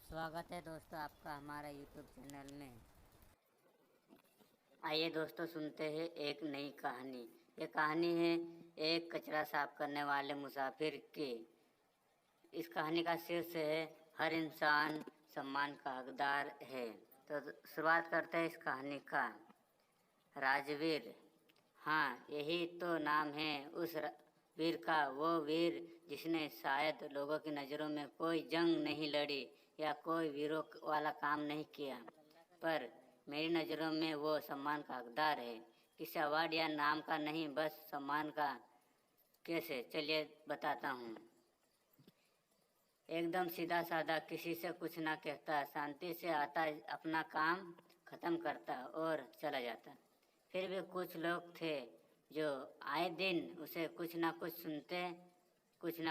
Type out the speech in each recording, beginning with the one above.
स्वागत है दोस्तों आपका हमारा यूट्यूब चैनल में। आइए दोस्तों सुनते हैं एक नई कहानी। ये कहानी है एक कचरा साफ करने वाले मुसाफिर की। इस कहानी का शीर्ष है हर इंसान सम्मान का हकदार है। तो शुरुआत करते हैं इस कहानी का। राजवीर, हाँ यही तो नाम है उस वीर का, वो वीर जिसने शायद लोगों की नज़रों में कोई जंग नहीं लड़ी या कोई वीरों वाला काम नहीं किया, पर मेरी नज़रों में वो सम्मान का हकदार है। किसी अवार्ड या नाम का नहीं, बस सम्मान का। कैसे, चलिए बताता हूँ। एकदम सीधा साधा, किसी से कुछ ना कहता, शांति से आता, अपना काम ख़त्म करता और चला जाता। फिर भी कुछ लोग थे जो आए दिन उसे कुछ ना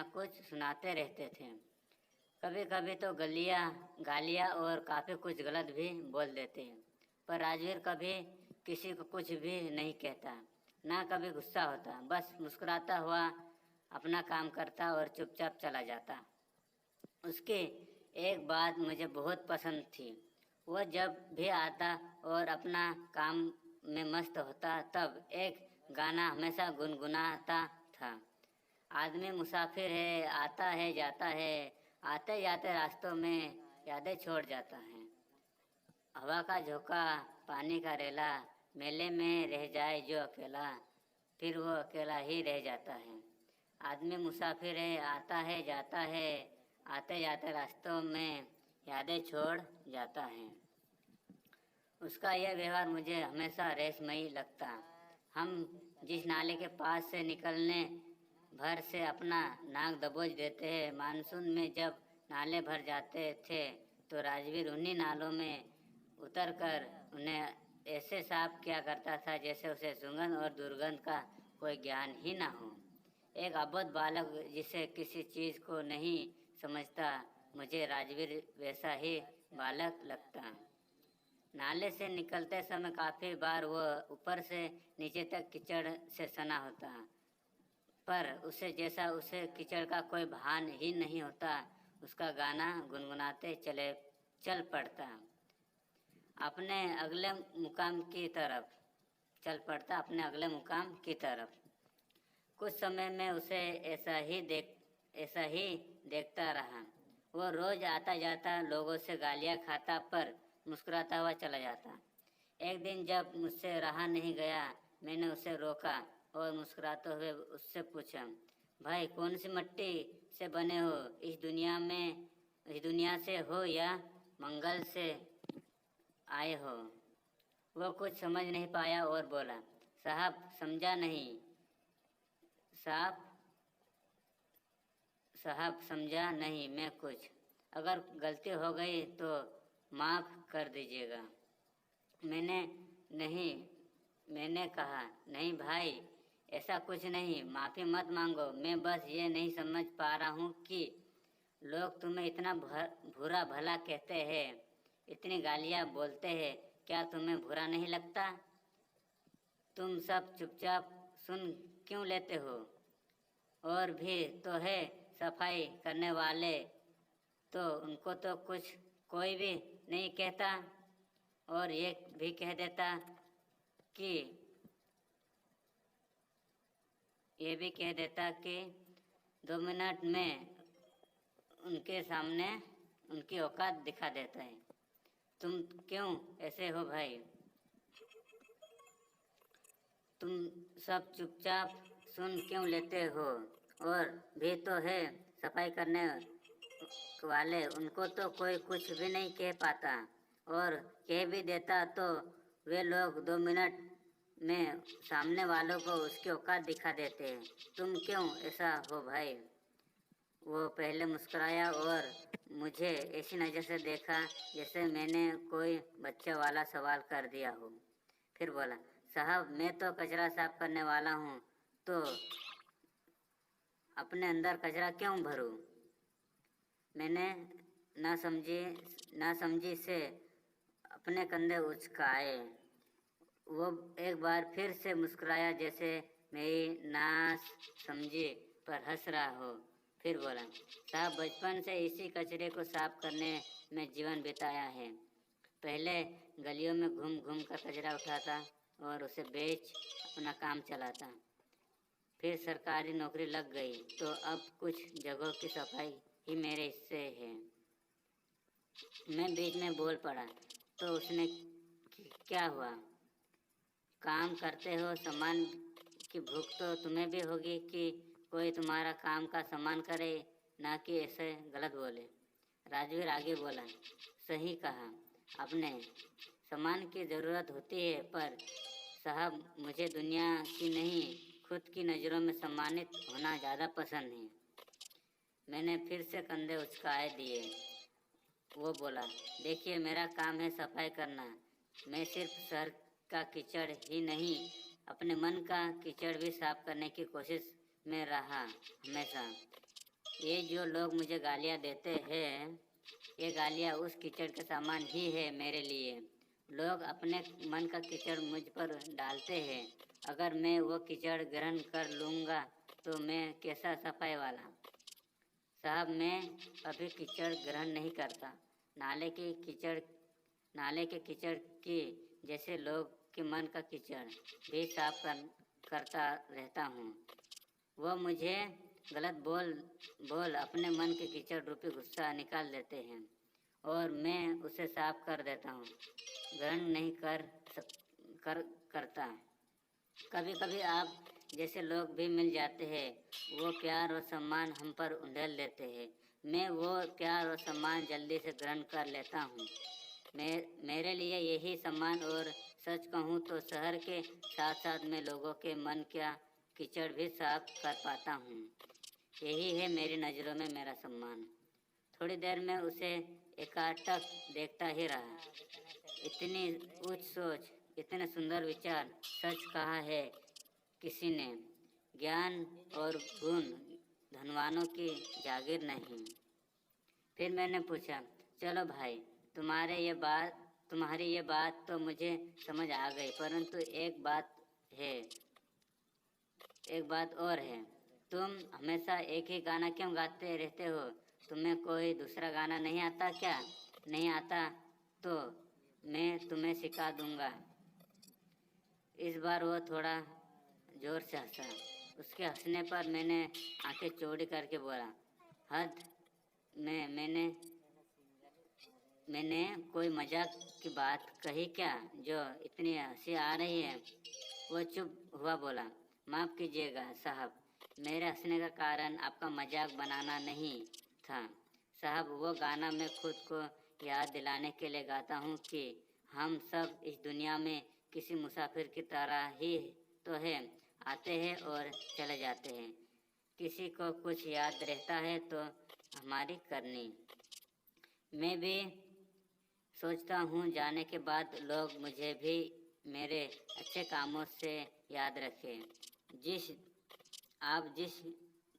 कुछ सुनाते रहते थे। कभी कभी तो गालियाँ और काफ़ी कुछ गलत भी बोल देते हैं, पर राजवीर कभी किसी को कुछ भी नहीं कहता, ना कभी गुस्सा होता। बस मुस्कुराता हुआ अपना काम करता और चुपचाप चला जाता। उसकी एक बात मुझे बहुत पसंद थी। वह जब भी आता और अपना काम में मस्त होता, तब एक गाना हमेशा गुनगुनाता था। आदमी मुसाफिर है, आता है जाता है, आते जाते रास्तों में यादें छोड़ जाता है। हवा का झोंका, पानी का रेला, मेले में रह जाए जो अकेला, फिर वो अकेला ही रह जाता है। आदमी मुसाफिर है, आता है जाता है, आते जाते रास्तों में यादें छोड़ जाता है। उसका यह व्यवहार मुझे हमेशा रहस्यमयी लगता। हम जिस नाले के पास से निकलने भर से अपना नाक दबोच देते हैं, मानसून में जब नाले भर जाते थे तो राजवीर उन्हीं नालों में उतरकर उन्हें ऐसे साफ किया करता था जैसे उसे सुगंध और दुर्गंध का कोई ज्ञान ही ना हो। एक अबोध बालक जिसे किसी चीज़ को नहीं समझता, मुझे राजवीर वैसा ही बालक लगता। नाले से निकलते समय काफ़ी बार वह ऊपर से नीचे तक कीचड़ से सना होता, पर उसे कीचड़ का कोई भान ही नहीं होता। उसका गाना गुनगुनाते चल पड़ता अपने अगले मुकाम की तरफ चल पड़ता अपने अगले मुकाम की तरफ। कुछ समय में उसे ऐसा ही देखता रहा। वो रोज आता जाता, लोगों से गालियाँ खाता, पर मुस्कुराता हुआ चला जाता। एक दिन जब मुझसे रहा नहीं गया, मैंने उसे रोका और मुस्कुराते हुए उससे पूछा, भाई कौन सी मिट्टी से बने हो? इस दुनिया से हो या मंगल से आए हो? वो कुछ समझ नहीं पाया और बोला, साहब समझा नहीं, साहब समझा नहीं मैं कुछ। अगर गलती हो गई तो माफ़ कर दीजिएगा। नहीं मैंने कहा, नहीं भाई ऐसा कुछ नहीं, माफ़ी मत मांगो। मैं बस ये नहीं समझ पा रहा हूँ कि लोग तुम्हें इतना बुरा भला कहते हैं, इतनी गालियाँ बोलते हैं, क्या तुम्हें बुरा नहीं लगता? तुम सब चुपचाप सुन क्यों लेते हो? और भी तो है सफाई करने वाले, तो उनको तो कोई भी नहीं कहता, और ये भी कह देता कि 2 मिनट में उनके सामने उनकी औकात दिखा देता है। तुम क्यों ऐसे हो भाई? तुम सब चुपचाप सुन क्यों लेते हो? और भी तो है सफाई करने वाले, उनको तो कोई कुछ भी नहीं कह पाता, और कह भी देता तो वे लोग 2 मिनट में सामने वालों को उसकी औकात दिखा देते हैं। तुम क्यों ऐसा हो भाई? वो पहले मुस्कुराया और मुझे ऐसी नज़र से देखा जैसे मैंने कोई बच्चे वाला सवाल कर दिया हो। फिर बोला, साहब मैं तो कचरा साफ करने वाला हूँ, तो अपने अंदर कचरा क्यों भरूं? मैंने ना समझी से अपने कंधे उचकाए। वो एक बार फिर से मुस्कुराया जैसे मेरी ना समझी पर हंस रहा हो। फिर बोला, साहब बचपन से इसी कचरे को साफ करने में जीवन बिताया है। पहले गलियों में घूम घूम कर कचरा उठाता और उसे बेच अपना काम चलाता। फिर सरकारी नौकरी लग गई तो अब कुछ जगहों की सफाई ही मेरे हिस्से है। मैं बीच में बोल पड़ा, तो उसने क्या हुआ? काम करते हो, सम्मान की भूख तो तुम्हें भी होगी कि कोई तुम्हारा काम का सम्मान करे, ना कि ऐसे गलत बोले। राजवीर आगे बोला, सही कहा आपने, सम्मान की ज़रूरत होती है, पर साहब मुझे दुनिया की नहीं खुद की नज़रों में सम्मानित होना ज़्यादा पसंद है। मैंने फिर से कंधे उचकाए दिए। वो बोला, देखिए मेरा काम है सफाई करना। मैं सिर्फ शहर का कीचड़ ही नहीं, अपने मन का कीचड़ भी साफ करने की कोशिश में रहा हमेशा। ये जो लोग मुझे गालियाँ देते हैं, ये गालियाँ उस कीचड़ के समान ही है मेरे लिए। लोग अपने मन का कीचड़ मुझ पर डालते हैं। अगर मैं वो कीचड़ ग्रहण कर लूँगा तो मैं कैसा सफाई वाला। साहब मैं कभी कीचड़ ग्रहण नहीं करता। नाले के कीचड़ की जैसे लोग के मन का कीचड़ भी साफ करता रहता हूँ। वो मुझे गलत बोल अपने मन के कीचड़ रूपी गुस्सा निकाल देते हैं और मैं उसे साफ कर देता हूँ, ग्रहण नहीं करता। कभी कभी आप जैसे लोग भी मिल जाते हैं, वो प्यार और सम्मान हम पर उंडेल देते हैं। मैं वो प्यार और सम्मान जल्दी से ग्रहण कर लेता हूँ। मेरे लिए यही सम्मान, और सच कहूँ तो शहर के साथ साथ मैं लोगों के मन का कीचड़ भी साफ कर पाता हूँ। यही है मेरी नज़रों में मेरा सम्मान। थोड़ी देर में उसे एकाटक देखता ही रहा। इतनी उच्च सोच, इतने सुंदर विचार, सच कहा है किसी ने, ज्ञान और गुण धनवानों की जागीर नहीं। फिर मैंने पूछा, चलो भाई, तुम्हारी ये बात तो मुझे समझ आ गई, परंतु एक बात और है। तुम हमेशा एक ही गाना क्यों गाते रहते हो? तुम्हें कोई दूसरा गाना नहीं आता क्या? नहीं आता तो मैं तुम्हें सिखा दूंगा। इस बार वो थोड़ा जोर से हंसा। उसके हंसने पर मैंने आंखें चौड़ी करके बोला, हद में मैंने कोई मजाक की बात कही क्या जो इतनी हंसी आ रही है? वो चुप हुआ, बोला, माफ़ कीजिएगा साहब, मेरे हंसने का कारण आपका मजाक बनाना नहीं था। साहब वो गाना मैं खुद को याद दिलाने के लिए गाता हूँ कि हम सब इस दुनिया में किसी मुसाफिर की तरह ही तो है, आते हैं और चले जाते हैं। किसी को कुछ याद रहता है तो हमारी करनी। मैं भी सोचता हूँ जाने के बाद लोग मुझे भी मेरे अच्छे कामों से याद रखें। आप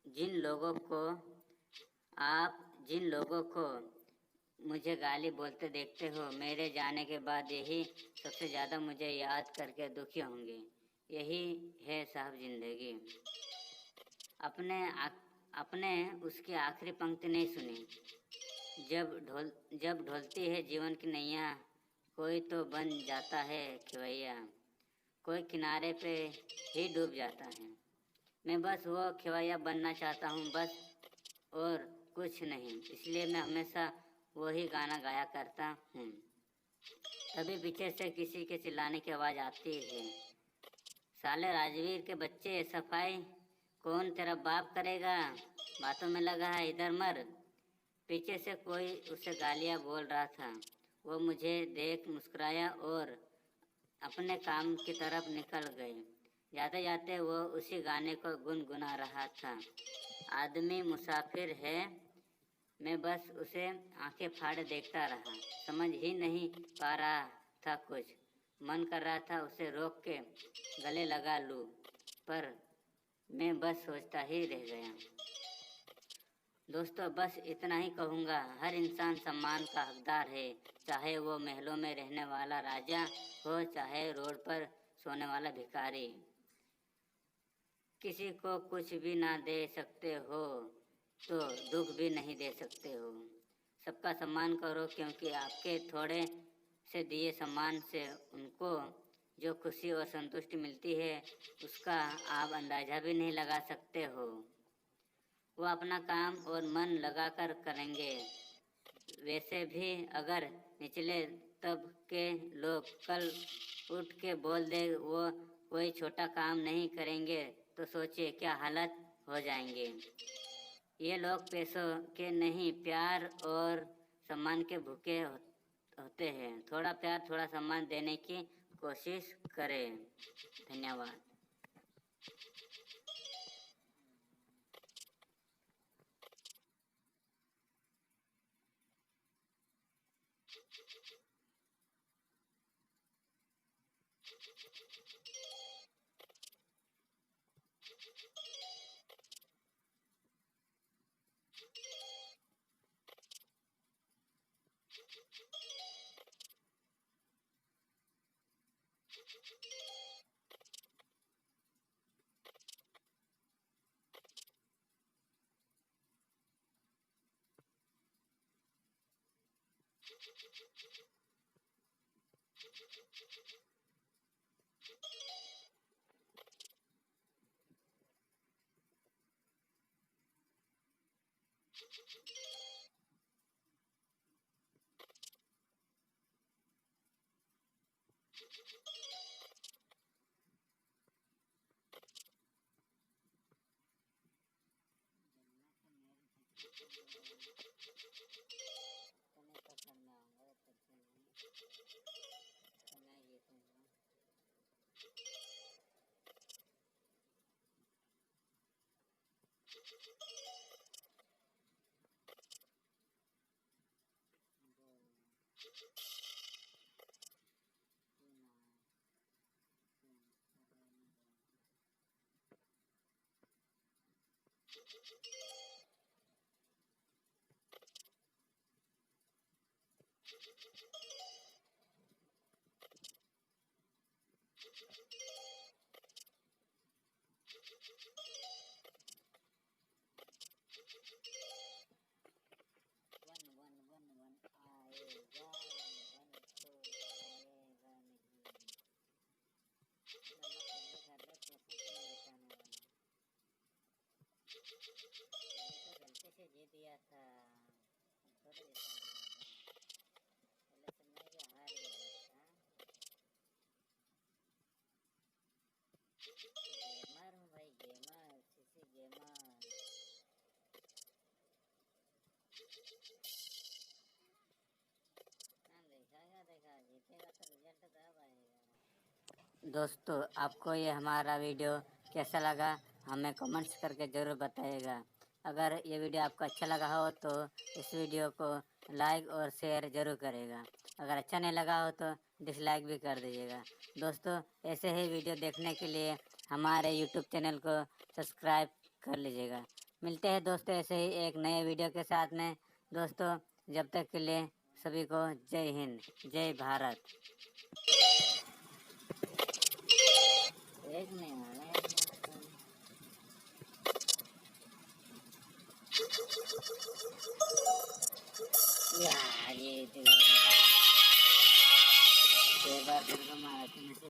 जिन लोगों को मुझे गाली बोलते देखते हो, मेरे जाने के बाद यही सबसे ज़्यादा मुझे याद करके दुखी होंगे। यही है साहब ज़िंदगी। आपने उसकी आखिरी पंक्ति नहीं सुनी? जब ढोलती है जीवन की नैया, कोई तो बन जाता है खिवैया, कोई किनारे पे ही डूब जाता है। मैं बस वो खिवैया बनना चाहता हूँ, बस, और कुछ नहीं। इसलिए मैं हमेशा वही गाना गाया करता हूँ। तभी पीछे से किसी के चिल्लाने की आवाज़ आती है, साले राजवीर के बच्चे, सफाई कौन तेरा बाप करेगा? बातों में लगा है, इधर मर। पीछे से कोई उसे गालियाँ बोल रहा था। वो मुझे देख मुस्कुराया और अपने काम की तरफ निकल गए। जाते जाते वो उसी गाने को गुनगुना रहा था, आदमी मुसाफिर है। मैं बस उसे आंखें फाड़े देखता रहा, समझ ही नहीं पा रहा था कुछ। मन कर रहा था उसे रोक के गले लगा लूँ, पर मैं बस सोचता ही रह गया। दोस्तों, बस इतना ही कहूँगा। हर इंसान सम्मान का हकदार है, चाहे वो महलों में रहने वाला राजा हो, चाहे रोड पर सोने वाला भिखारी। किसी को कुछ भी ना दे सकते हो, तो दुख भी नहीं दे सकते हो। सबका सम्मान करो, क्योंकि आपके थोड़े से दिए सम्मान से उनको जो खुशी और संतुष्टि मिलती है उसका आप अंदाज़ा भी नहीं लगा सकते हो। वो अपना काम और मन लगाकर करेंगे। वैसे भी अगर निचले तब के लोग कल उठ के बोल दे वो कोई छोटा काम नहीं करेंगे तो सोचिए क्या हालत हो जाएंगे। ये लोग पैसों के नहीं, प्यार और सम्मान के भूखे होते हैं। थोड़ा प्यार, थोड़ा सम्मान देने की कोशिश करें। धन्यवाद। गलती से जीत दिया था, थोड़ी पहले से मैं भी हार गया था। गेमर हूँ भाई, गेमर, सीसी गेमर। देखा जीतेगा तो रिजल्ट कब आएगा। दोस्तों, आपको ये हमारा वीडियो कैसा लगा हमें कमेंट्स करके ज़रूर बताइएगा। अगर ये वीडियो आपको अच्छा लगा हो तो इस वीडियो को लाइक और शेयर ज़रूर करेगा। अगर अच्छा नहीं लगा हो तो डिसलाइक भी कर दीजिएगा। दोस्तों, ऐसे ही वीडियो देखने के लिए हमारे यूट्यूब चैनल को सब्सक्राइब कर लीजिएगा। मिलते हैं दोस्तों ऐसे ही एक नए वीडियो के साथ में। दोस्तों, जब तक के लिए सभी को जय हिंद, जय भारत। एक नहीं यार, ये बार मारा